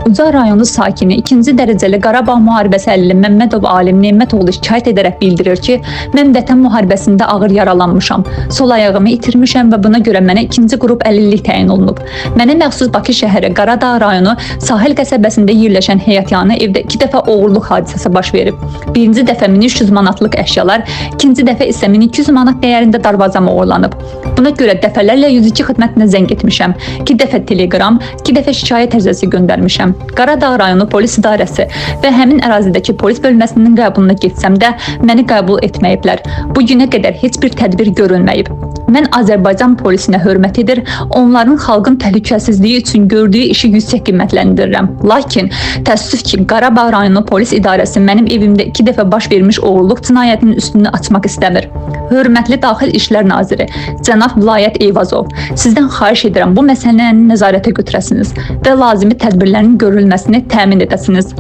Ucar rayonu sakini 2-ci dərəcəli Qarabağ müharibəsi əlili Məmmədov Alim Nemətoğlu şikayət edərək bildirir ki, mən Vətən müharibəsində ağır yaralanmışam, sol ayağımı itirmişəm və buna görə mənə 2-ci qrup əlillik təyin olunub. Mənə məxsus Bakı şəhəri Qaradağ rayonu Sahil qəsəbəsində yerləşən həyətyanı evdə 2 dəfə oğurluq hadisəsi baş verib. Birinci dəfə 1300 manatlıq əşyalar, ikinci dəfə isə 1200 manat dəyərində darvazam oğurlanıb. Buna görə dəfələrlə 102 xidmətinə zəng etmişəm, 2 dəfə telegram, 2 dəfə şikayət ərizəsi göndərmişəm. Qaradağ rayonu polis idarəsi və həmin ərazidəki polis bölməsinin qəbuluna getsəm də məni qəbul etməyiblər. Bu günə qədər heç bir tədbir görülməyib. Mən Azərbaycan polisinə hörmət edir, onların xalqın təhlükəsizliyi üçün gördüyü işi yüksək qiymətləndirirəm. Lakin təəssüf ki, Qarabağ rayonu polis idarəsi mənim evimdə 2 dəfə baş vermiş oğurluq cinayətinin üstünü açmaq istəmir. Hörmətli Daxil İşlər Naziri cənab Vilayət Eyvazov, sizdən xahiş edirəm bu məsələni nəzarətə götürəsiniz və lazımi tədbirlərin görülməsini təmin edəsiniz.